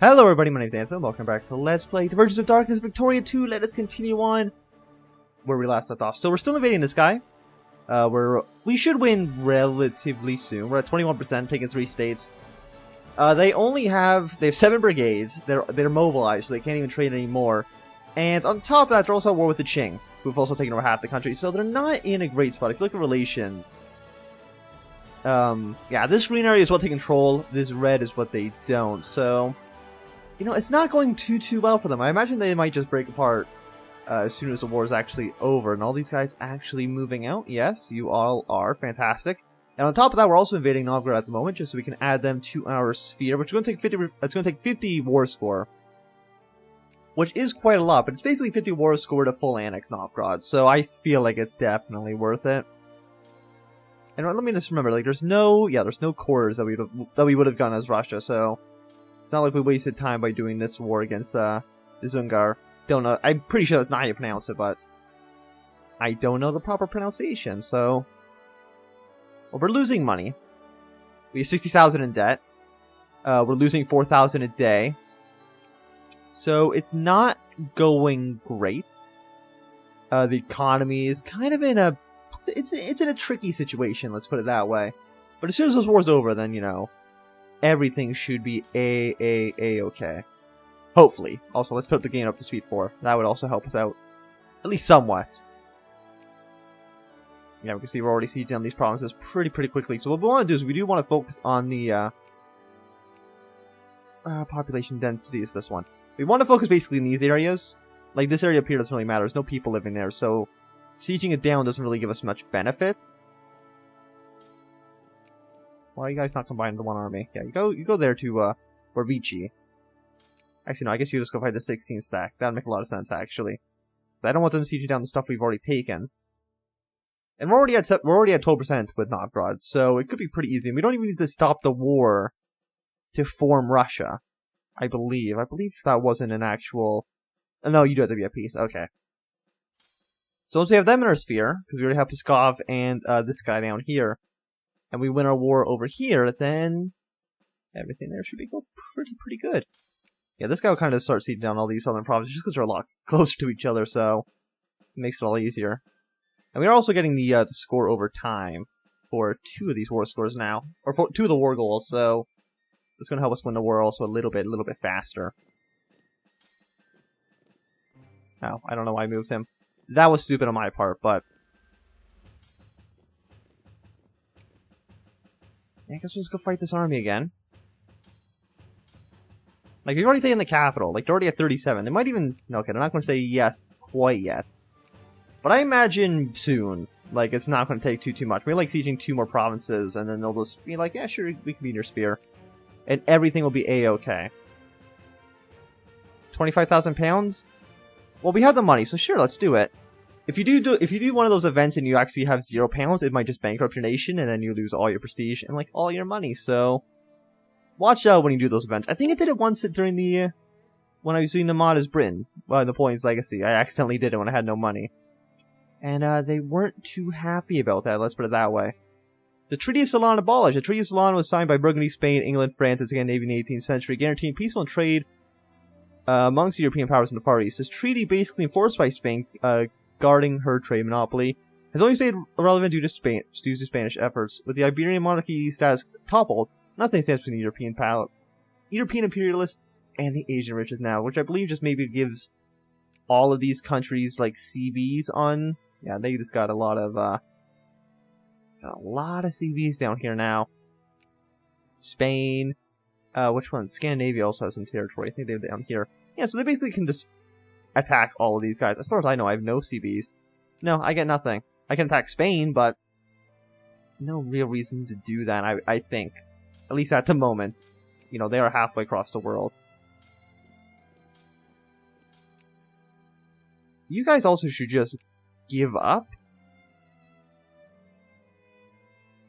Hello everybody, my name is Anthony, welcome back to Let's Play Divergences of Darkness Victoria 2. Let us continue on where we last left off. So we're still invading this guy. We should win relatively soon. We're at 21%, taking 3 states. They have 7 brigades. They're mobilized, so they can't even trade anymore. And on top of that, they're also at war with the Qing, who've also taken over half the country. So they're not in a great spot. If you look at relation, yeah, this green area is what they control. This red is what they don't. So, you know, it's not going too well for them. I imagine they might just break apart as soon as the war is actually over. And all these guys actually moving out. Yes, you all are. Fantastic. And on top of that, we're also invading Novgorod at the moment, just so we can add them to our sphere, which is going to take 50. It's going to take 50 war score, which is quite a lot. But it's basically 50 war score to full annex Novgorod. So I feel like it's definitely worth it. And let me just remember, like, there's no cores that we would have gone as Russia. So it's not like we wasted time by doing this war against the Zungar. Don't know. I'm pretty sure that's not how you pronounce it, but I don't know the proper pronunciation. So, well, we're losing money. We have 60,000 in debt. We're losing 4,000 a day. So it's not going great. The economy is kind of in a it's in a tricky situation. Let's put it that way. But as soon as this war's over, then you know, everything should be okay. Hopefully. Also, let's put the game up to speed 4. That would also help us out, at least somewhat. Yeah, we can see we're already sieging on these provinces pretty quickly. So what we want to do is we do want to focus on the population density is this one. We want to focus basically in these areas. Like this area up here doesn't really matter. There's no people living there, so sieging it down doesn't really give us much benefit. Why are you guys not combined into one army? Yeah, you go there to Vic2. Actually, no, I guess you just go fight the 16 stack. That'd make a lot of sense, actually. I don't want them sieging down the stuff we've already taken. And we're already at 12% with Novgorod, so it could be pretty easy. And we don't even need to stop the war to form Russia. I believe that wasn't an actual. No, you do have to be at peace. Okay. So once we have them in our sphere, because we already have Pskov and this guy down here, and we win our war over here, then everything there should be going pretty good. Yeah, this guy will kind of start sieging down all these southern provinces just because they're a lot closer to each other, so it makes it all easier. And we're also getting the score over time for 2 of these war scores now, or for 2 of the war goals, so it's going to help us win the war also a little bit faster. Oh, I don't know why I moved him. That was stupid on my part, but yeah, I guess we'll just go fight this army again. Like, we've already taken the capital. Like, they're already at 37. They might even... Okay, they're not going to say yes quite yet. But I imagine soon. Like, it's not going to take too much. Maybe, like, sieging 2 more provinces, and then they'll just be like, yeah, sure, we can be in your sphere. And everything will be A-okay. 25,000 pounds? Well, we have the money, so sure, let's do it. If you do one of those events and you actually have 0 pounds, it might just bankrupt your nation, and then you lose all your prestige and, like, all your money, so watch out when you do those events. I think I did it once during the, when I was doing the mod as Britain, well, Napoleon's Legacy. I accidentally did it when I had no money. And, they weren't too happy about that, let's put it that way. The Treaty of Ceylon abolished. The Treaty of Ceylon was signed by Burgundy, Spain, England, France, and Scandinavia in the 18th century, guaranteeing peaceful trade amongst European powers in the Far East. This treaty, basically enforced by Spain, guarding her trade monopoly, has only stayed relevant due to Spanish efforts. With the Iberian monarchy status toppled, nothing stands between the European imperialists and the Asian riches now, which I believe just maybe gives all of these countries like CBs on. Yeah, they just got a lot of CBs down here now. Spain, which one? Scandinavia also has some territory. I think they're down here. Yeah, so they basically can just attack all of these guys. As far as I know, I have no CBs. No, I get nothing. I can attack Spain, but no real reason to do that, I think. At least at the moment. You know, they are halfway across the world. You guys also should just give up.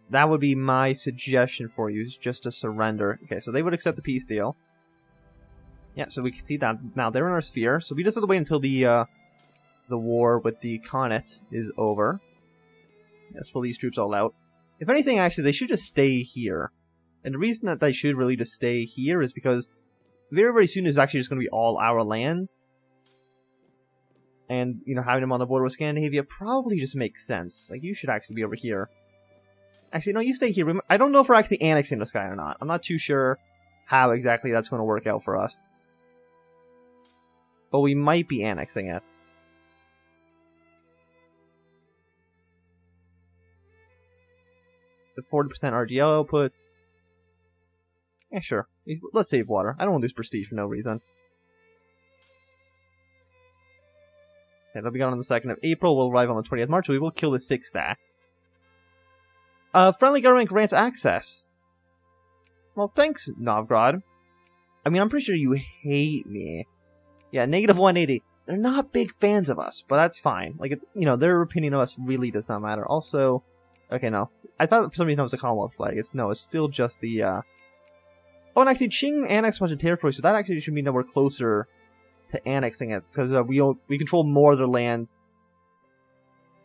That would be my suggestion for you, is just to surrender. Okay, so they would accept the peace deal. Yeah, so we can see that now they're in our sphere. So we just have to wait until the war with the Khanate is over. Let's pull these troops all out. If anything, actually, they should just stay here. And the reason that they should really just stay here is because very, very soon is actually just going to be all our land. And, you know, having them on the border with Scandinavia probably just makes sense. Like, you should actually be over here. Actually, no, you stay here. I don't know if we're actually annexing this guy or not. I'm not too sure how exactly that's going to work out for us. But we might be annexing it. It's a 40% RGL output. Yeah, sure. Let's save water. I don't want to lose prestige for no reason. Okay, they'll be gone on the 2nd of April. We'll arrive on the 20th of March. We will kill the 6 stack. Friendly government grants access. Well, thanks, Novgorod. I mean, I'm pretty sure you hate me. Yeah, negative 180. They're not big fans of us, but that's fine. Like, you know, their opinion of us really does not matter. Also, okay, no. I thought for some reason it was the Commonwealth flag. It's still just the, Oh, and actually, Qing annexed a bunch of territory, so that actually should mean that we're closer to annexing it, because we control more of their land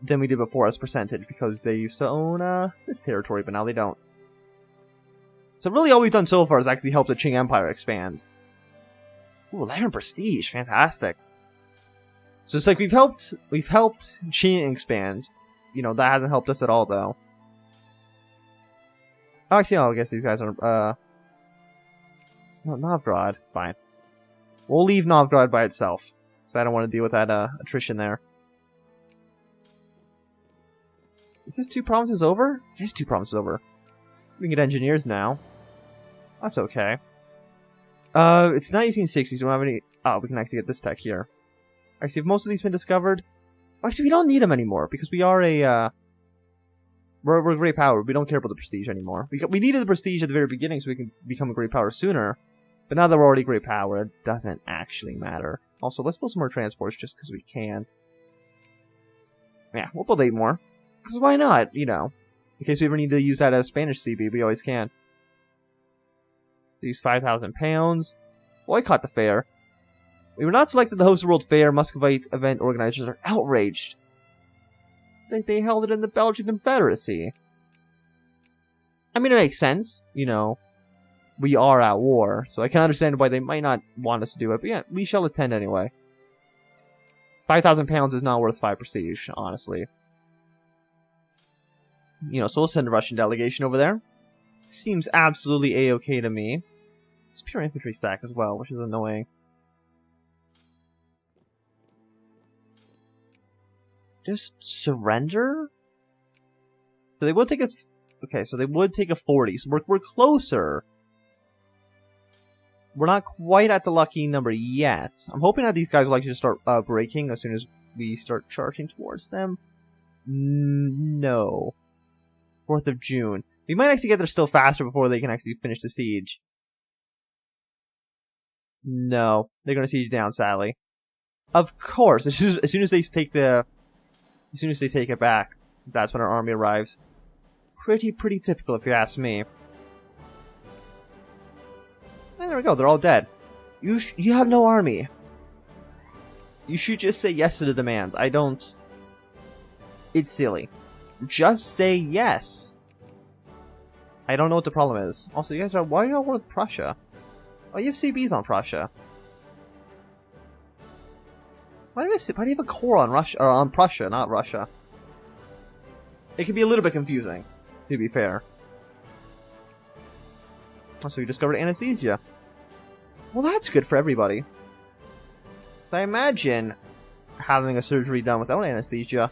than we did before as percentage, because they used to own this territory, but now they don't. So really all we've done so far is actually help the Qing Empire expand. Ooh, 11 prestige, fantastic. So it's like we've helped Qing expand. You know, that hasn't helped us at all, though. Oh, actually, I guess these guys are, no, Novgorod, fine. We'll leave Novgorod by itself, because I don't want to deal with that attrition there. Is this 2 provinces over? It is 2 provinces over. We can get engineers now. That's okay. It's 1960s. We don't have any... Oh, we can actually get this tech here. Actually, have most of these been discovered? Actually, we don't need them anymore, because we are a... We're a great power. We don't care about the prestige anymore. We needed the prestige at the very beginning so we can become a great power sooner. But now that we're already great power, it doesn't actually matter. Also, let's build some more transports just because we can. Yeah, we'll build 8 more. Because why not, you know? In case we ever need to use that as Spanish CB, we always can. These 5,000 pounds. Boycott the fair. We were not selected to host the World Fair. Muscovite event organizers are outraged. They held it in the Belgian Confederacy. I mean, it makes sense, you know. We are at war, so I can understand why they might not want us to do it, but yeah, we shall attend anyway. 5,000 pounds is not worth 5 prestige, honestly. You know, so we'll send a Russian delegation over there. Seems absolutely a-okay to me. It's pure infantry stack as well, which is annoying. Just surrender? So they would take a... Okay, so they would take a 40, so we're closer. We're not quite at the lucky number yet. I'm hoping that these guys will actually just start breaking as soon as we start charging towards them. No. 4th of June. We might actually get there still faster before they can actually finish the siege. No. They're going to siege down, sadly. Of course. As soon as they take the... As soon as they take it back, that's when our army arrives. Pretty typical if you ask me. And there we go, they're all dead. You have no army. You should just say yes to the demands. I don't... It's silly. Just say yes. I don't know what the problem is. Also, you guys are... Why are you all with Prussia? Oh, you have CBs on Prussia. Why do you have a core on Russia, or on Prussia, not Russia? It can be a little bit confusing, to be fair. Also, we discovered anesthesia. Well, that's good for everybody. I imagine having a surgery done without anesthesia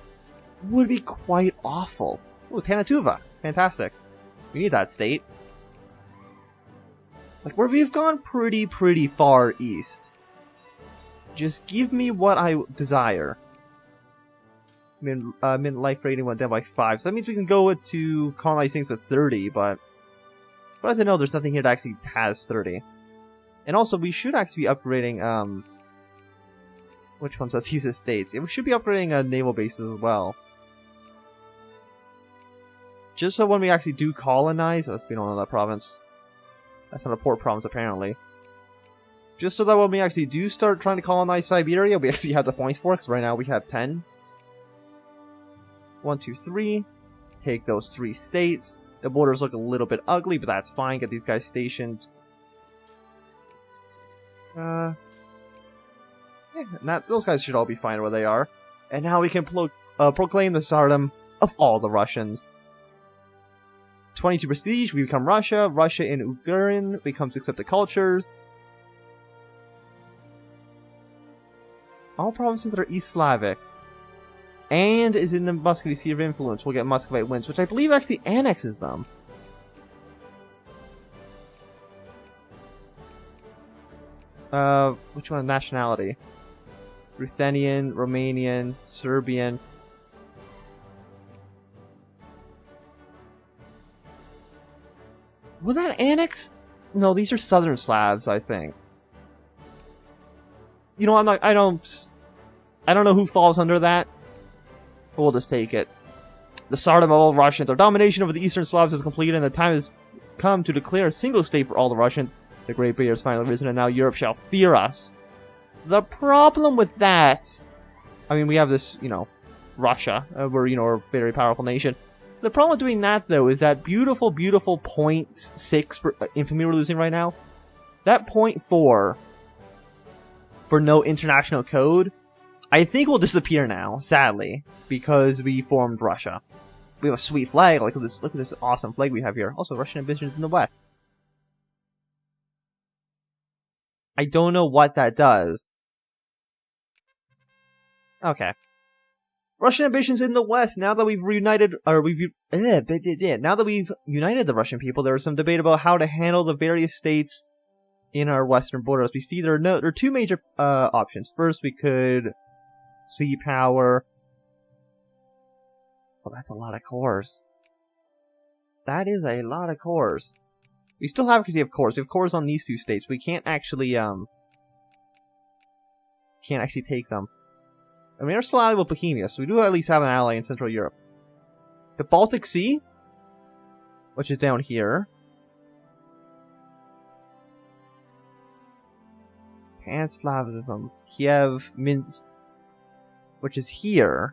would be quite awful. Ooh, Tanatuva. Fantastic. We need that state. Like, we've gone pretty far east. Just give me what I desire. Min life rating went down by 5, so that means we can go to colonize things with 30, but as I know, there's nothing here that actually has 30. And also, we should actually be upgrading, which ones are these estates? Yeah, we should be upgrading naval bases as well. Just so when we actually do colonize, let's be on that province. That's not a port province, apparently. Just so that when we actually do start trying to colonize Siberia, we actually have the points for it, because right now we have 10. 1, 2, 3. Take those 3 states. The borders look a little bit ugly, but that's fine. Get these guys stationed. Those guys should all be fine where they are. And now we can proclaim the stardom of all the Russians. 22 prestige, we become Russia. Russia in Ukraine becomes accepted cultures. All provinces that are East Slavic. And is in the Muscovy sphere of influence. We'll get Muscovite wins, which I believe actually annexes them. Which one? Nationality? Ruthenian, Romanian, Serbian. Was that annexed? No, these are Southern Slavs, I think. You know, I don't know who falls under that. But we'll just take it. The stardom of all Russians. Our domination over the Eastern Slavs is completed, and the time has come to declare a single state for all the Russians. The Great Barrier has finally risen, and now Europe shall fear us. The problem with that... I mean, we have this, you know, Russia. We're, you know, a very powerful nation. The problem with doing that, though, is that beautiful, beautiful 0.6 infamy we're losing right now. That 0.4 for no international code, I think will disappear now, sadly, because we formed Russia. We have a sweet flag. Look at this awesome flag we have here. Also, Russian ambitions in the West. I don't know what that does. Okay. Russian ambitions in the West. Now that we've reunited, now that we've united the Russian people, there is some debate about how to handle the various states in our western borders. We see there are two major options. First, we could sea power. Well, that's a lot of cores. That is a lot of cores. We still have, because we have cores. We have cores on these two states. We can't actually take them. And we are still allied with Bohemia, so we do at least have an ally in Central Europe. The Baltic Sea, which is down here. Pan-Slavism. Kiev, Minsk, which is here.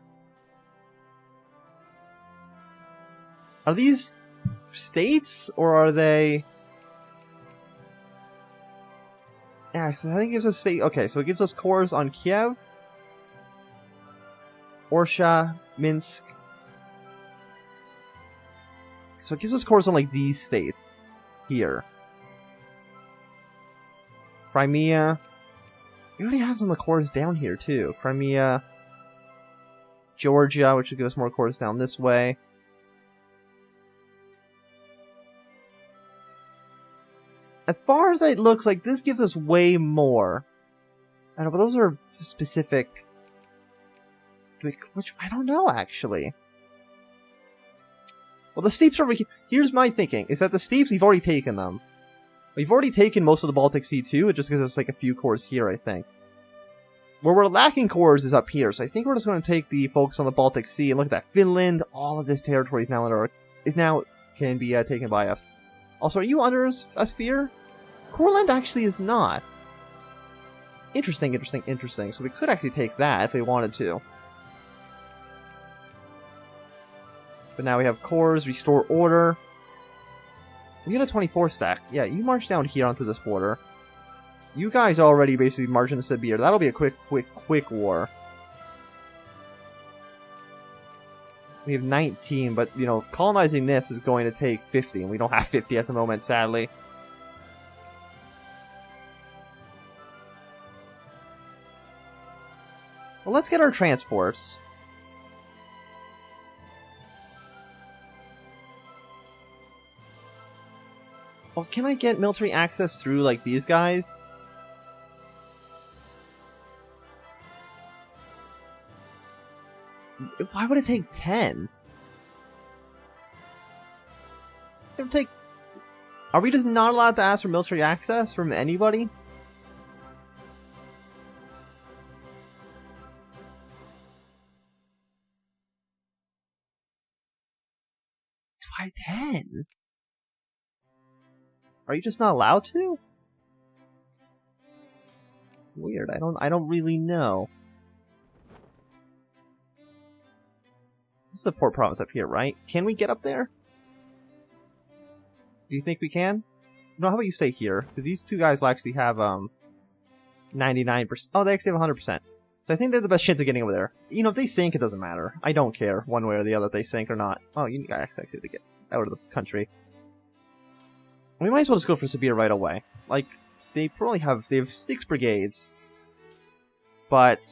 Are these states, or are they... Yeah, so I think it gives us state... Okay, so it gives us cores on Kiev, Orsha, Minsk. So it gives us cores on, like, these states. Here. Crimea. We already have some of the cores down here, too. Crimea. Georgia, which will give us more cores down this way. As far as it looks like, this gives us way more. I don't know, but those are specific... Which, I don't know, actually. Well, the steeps are over here. Here's my thinking, is that the steeps, we've already taken them. We've already taken most of the Baltic Sea, too. It just gives us, like, a few cores here, I think. Where we're lacking cores is up here, so I think we're just going to take the focus on the Baltic Sea, and look at that. Finland, all of this territory is now can be taken by us. Also, are you under a sphere? Courland actually is not. Interesting, interesting, interesting. So we could actually take that if we wanted to. But now we have cores, restore order. We get a 24 stack. Yeah, you march down here onto this border. You guys already basically march into Sibir. That'll be a quick war. We have 19, but, you know, colonizing this is going to take 50, and we don't have 50 at the moment, sadly. Well, let's get our transports. Well, can I get military access through, like, these guys? Why would it take 10? It would take... Are we just not allowed to ask for military access from anybody? Why 10? Are you just not allowed to? Weird. I don't really know. This is a port province up here, right? Can we get up there? Do you think we can? No, how about you stay here? Because these two guys will actually have, 99%. Oh, they actually have 100%. So I think they're the best chance of getting over there. You know, if they sink, it doesn't matter. I don't care one way or the other if they sink or not. Oh, you guys actually to get out of the country. We might as well just go for Sibir right away. Like, they probably have 6 brigades. But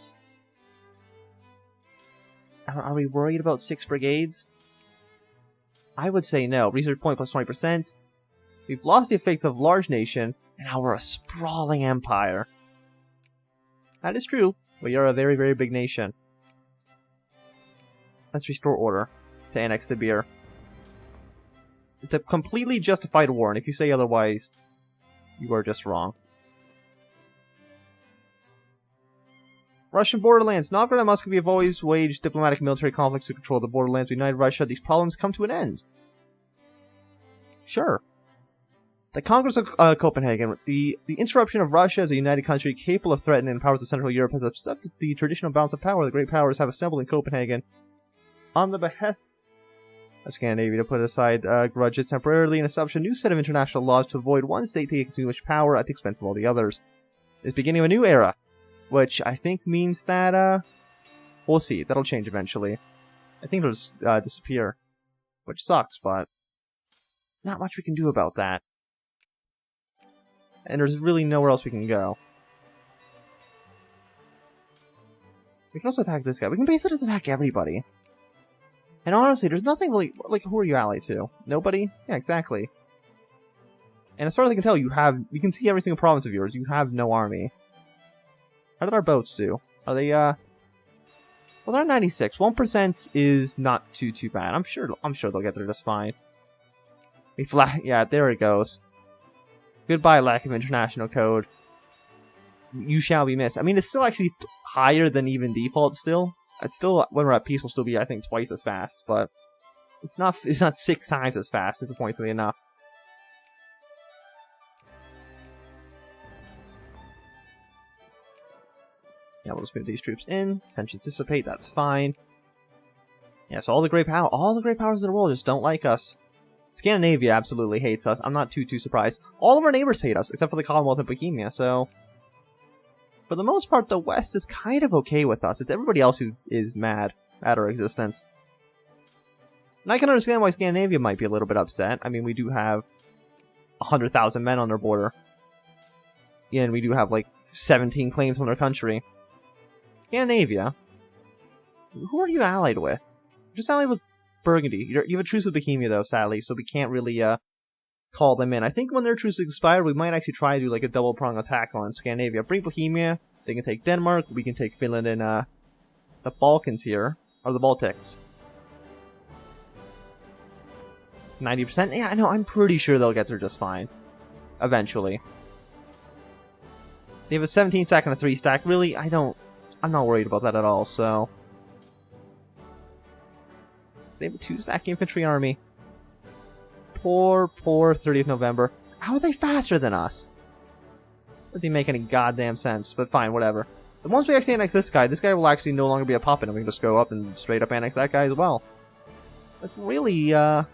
are we worried about 6 brigades? I would say no. Research point plus 20%. We've lost the effect of large nation, and now we're a sprawling empire. That is true. We are a very, very big nation. Let's restore order to annex Sibir. It's a completely justified war, and if you say otherwise, you are just wrong. Russian borderlands. Novgorod and Muscovy have always waged diplomatic military conflicts to control the borderlands. United Russia, these problems come to an end. Sure. The Congress of Copenhagen. The interruption of Russia as a united country capable of threatening the powers of Central Europe has upset the traditional balance of power the great powers have assembled in Copenhagen. On the behest of Scandinavia to put aside grudges temporarily and establish a new set of international laws to avoid one state taking too much power at the expense of all the others. It's beginning of a new era, which I think means that, we'll see. That'll change eventually. I think it'll just disappear, which sucks, but not much we can do about that. And there's really nowhere else we can go. We can also attack this guy. We can basically just attack everybody. And honestly, there's nothing really... Like, who are you allied to? Nobody? Yeah, exactly. And as far as I can tell, you can see every single province of yours. You have no army. How did our boats do? Are they, Well, they're at 96. 1% is not too bad. I'm sure they'll get there just fine. Yeah, there it goes. Goodbye, lack of international code. You shall be missed. I mean, it's still actually higher than even default still. It's still, when we're at peace, will still be, I think, twice as fast, but it's not 6 times as fast, disappointingly enough. Yeah, we'll just move these troops in. Tensions dissipate, that's fine. Yeah, so all the great powers in the world just don't like us. Scandinavia absolutely hates us. I'm not too surprised. All of our neighbors hate us, except for the Commonwealth of Bohemia, so... For the most part, the West is kind of okay with us. It's everybody else who is mad at our existence. And I can understand why Scandinavia might be a little bit upset. I mean, we do have 100,000 men on their border. And we do have, like, 17 claims on their country. Scandinavia? Who are you allied with? You're just allied with Burgundy. You have a truce with Bohemia, though, sadly, so we can't really, call them in. I think when their truce expires, we might actually try to do, like, a double-prong attack on Scandinavia. Bring Bohemia, they can take Denmark, we can take Finland and, the Balkans here. Or the Baltics. 90%? Yeah, I know, I'm pretty sure they'll get there just fine. Eventually. They have a 17 stack and a 3 stack. Really, I'm not worried about that at all, so... They have a 2 stack infantry army. Poor 30th November. How are they faster than us? Doesn't make any goddamn sense, but fine, whatever. And once we actually annex this guy will actually no longer be a puppet, and we can just go up and straight up annex that guy as well. That's really, no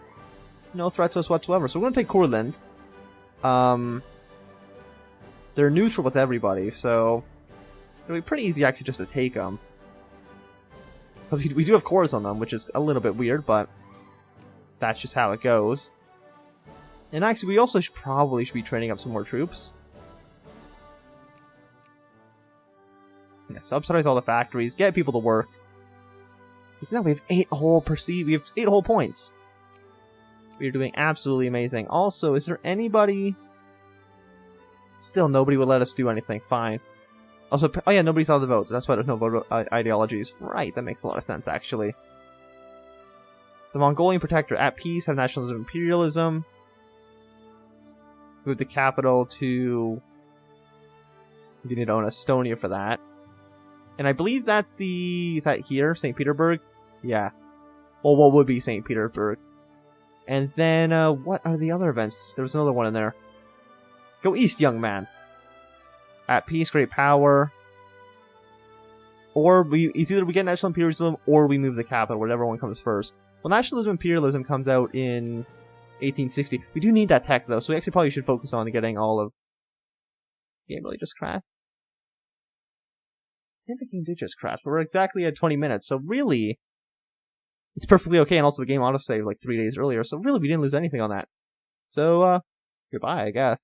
threat to us whatsoever. So we're gonna take Courland. They're neutral with everybody, so... It'll be pretty easy actually just to take them. We do have cores on them, which is a little bit weird, but... That's just how it goes. And actually, we also probably should be training up some more troops. Yeah, subsidize all the factories, get people to work. Because now we have 8 whole points. We are doing absolutely amazing. Also, is there anybody... Still, nobody would let us do anything. Fine. Also, oh yeah, nobody's allowed to vote. That's why there's no voter ideologies. Right, that makes a lot of sense, actually. The Mongolian Protectorate at peace, have nationalism and imperialism. Move the capital to... You need to own Estonia for that. And I believe that's the... Is that here? St. Petersburg? Yeah. Well, what would be St. Petersburg? And then, what are the other events? There was another one in there. Go east, young man. At peace, great power. Or it's either we get national imperialism or we move the capital, whatever one comes first. Well, nationalism imperialism comes out in 1860. We do need that tech, though, so we actually probably should focus on getting all of... Game really just crashed. think the game did just crash, but we're exactly at 20 minutes, so really, it's perfectly okay, and also the game autosaved like 3 days earlier, so really we didn't lose anything on that. So, goodbye, I guess.